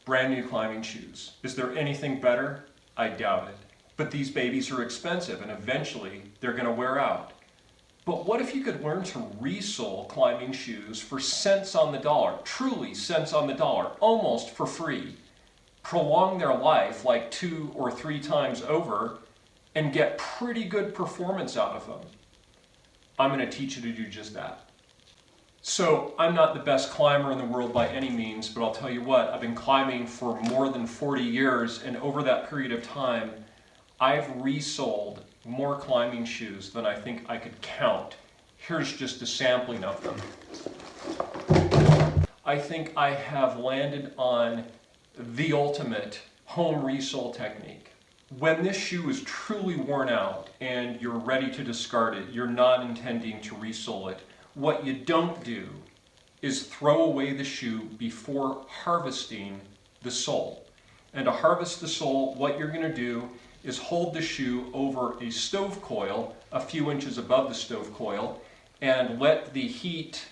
Brand new climbing shoes. Is there anything better? I doubt it. But these babies are expensive and eventually they're going to wear out. But what if you could learn to resole climbing shoes for cents on the dollar, truly cents on the dollar, almost for free, prolong their life like 2 or 3 times over, and get pretty good performance out of them? I'm going to teach you to do just that. So I'm not the best climber in the world by any means, but I'll tell you what, I've been climbing for more than 40 years, and over that period of time, I've resoled more climbing shoes than I think I could count. Here's just a sampling of them. I think I have landed on the ultimate home resole technique. When this shoe is truly worn out and you're ready to discard it, you're not intending to resole it, what you don't do is throw away the shoe before harvesting the sole. And to harvest the sole, what you're going to do is hold the shoe over a stove coil a few inches above the stove coil and let the heat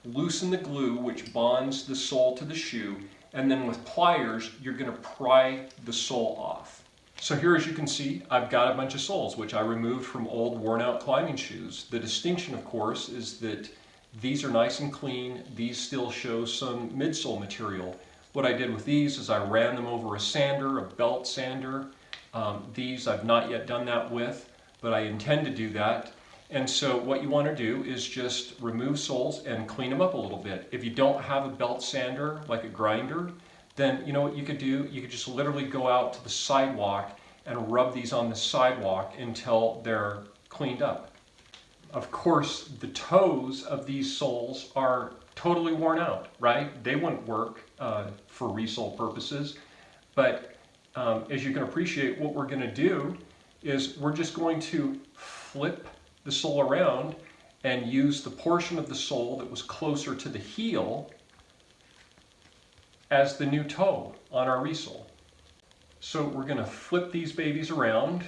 loosen the glue which bonds the sole to the shoe, and then with pliers you're going to pry the sole off. So here, as you can see, I've got a bunch of soles which I removed from old worn out climbing shoes. The distinction, of course, is that these are nice and clean. These still show some midsole material. What I did with these is I ran them over a sander, a belt sander. These I've not yet done that with, but I intend to do that. And so what you want to do is just remove soles and clean them up a little bit. If you don't have a belt sander, like a grinder, then you know what you could do? You could just literally go out to the sidewalk and rub these on the sidewalk until they're cleaned up. Of course, the toes of these soles are totally worn out, right? They wouldn't work for resole purposes, but as you can appreciate, what we're going to do is we're just going to flip the sole around and use the portion of the sole that was closer to the heel as the new toe on our resole. So we're going to flip these babies around,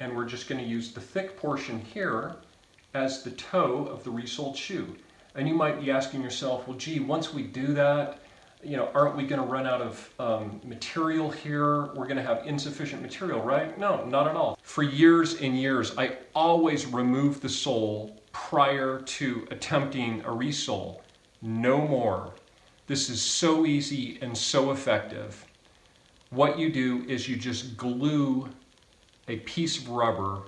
and we're just going to use the thick portion here as the toe of the resoled shoe. And you might be asking yourself, well, gee, once we do that, you know, aren't we going to run out of material here? We're going to have insufficient material, right? No, not at all. For years and years, I always removed the sole prior to attempting a resole. No more. This is so easy and so effective. What you do is you just glue a piece of rubber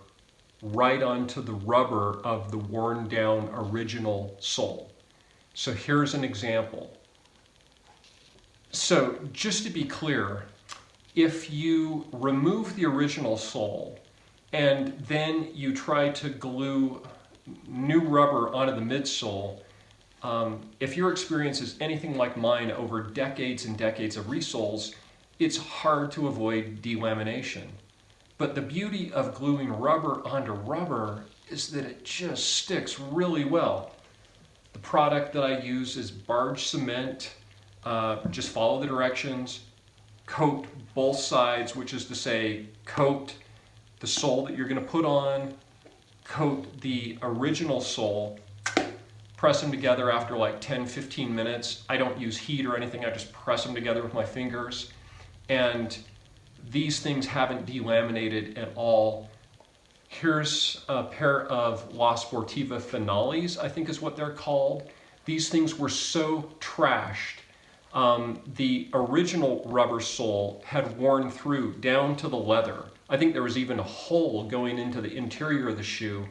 right onto the rubber of the worn down original sole. So here's an example. So just to be clear, if you remove the original sole and then you try to glue new rubber onto the midsole, if your experience is anything like mine over decades and decades of resoles, it's hard to avoid delamination. But the beauty of gluing rubber onto rubber is that it just sticks really well. The product that I use is barge cement. Just follow the directions, coat both sides, which is to say coat the sole that you're going to put on, coat the original sole, press them together after like 10-15 minutes. I don't use heat or anything, I just press them together with my fingers. And these things haven't delaminated at all. Here's a pair of La Sportiva Finales, I think is what they're called. These things were so trashed. The original rubber sole had worn through down to the leather. I think there was even a hole going into the interior of the shoe.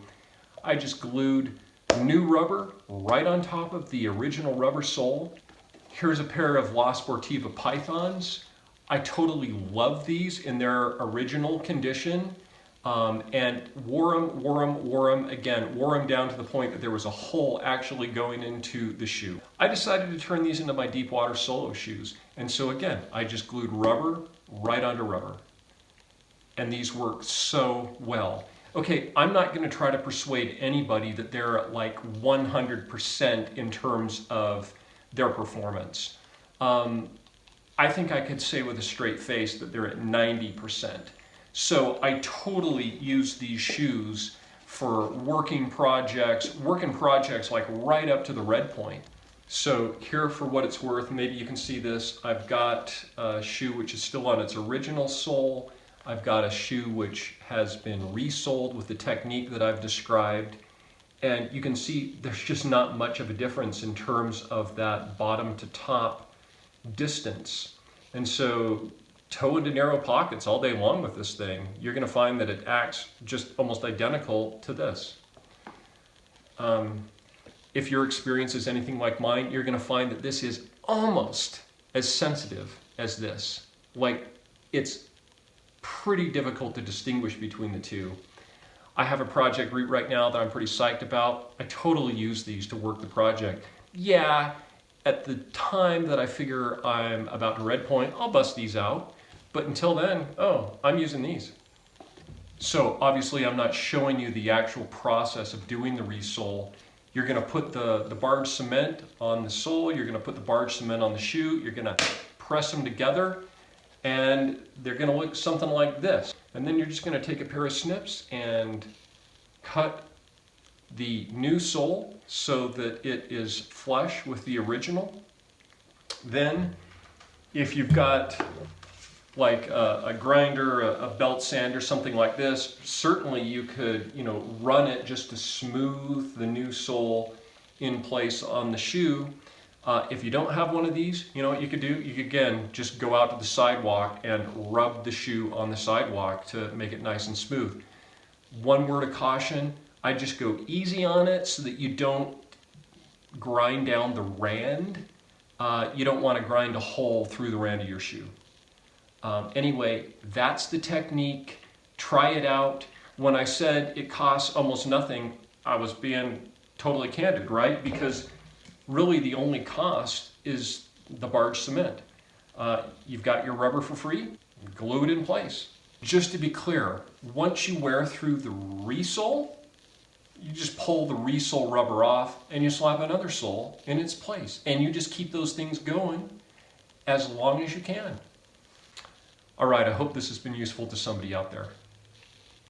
I just glued new rubber right on top of the original rubber sole. Here's a pair of La Sportiva Pythons. I totally love these in their original condition, and wore them down to the point that there was a hole actually going into the shoe. I decided to turn these into my deep water solo shoes, and so again, I just glued rubber right onto rubber. And these work so well. Okay, I'm not going to try to persuade anybody that they're at like 100% in terms of their performance. I think I could say with a straight face that they're at 90%. So I totally use these shoes for working projects like right up to the red point. So here, for what it's worth, maybe you can see this. I've got a shoe which is still on its original sole. I've got a shoe which has been resoled with the technique that I've described. And you can see there's just not much of a difference in terms of that bottom to top distance. And so toe into narrow pockets all day long with this thing. You're going to find that it acts just almost identical to this. If your experience is anything like mine, you're going to find that this is almost as sensitive as this. Like, it's pretty difficult to distinguish between the two. I have a project right now that I'm pretty psyched about. I totally use these to work the project. Yeah, at the time that I figure I'm about to red point, I'll bust these out. But until then, oh, I'm using these. So obviously I'm not showing you the actual process of doing the resole. You're going to put the barge cement on the sole, you're going to put the barge cement on the shoe, you're going to press them together, and they're going to look something like this. And then you're just going to take a pair of snips and cut the new sole so that it is flush with the original. Then, if you've got like a grinder, a belt sander, something like this, certainly you could, run it just to smooth the new sole in place on the shoe. If you don't have one of these, you know what you could do? You could, again, just go out to the sidewalk and rub the shoe on the sidewalk to make it nice and smooth. One word of caution, I just go easy on it so that you don't grind down the rand. You don't want to grind a hole through the rand of your shoe. Anyway, that's the technique. Try it out. When I said it costs almost nothing, I was being totally candid, right? Because really the only cost is the barge cement. You've got your rubber for free, glue it in place. Just to be clear, once you wear through the resole, you just pull the resole rubber off and you slap another sole in its place. And you just keep those things going as long as you can. All right, I hope this has been useful to somebody out there.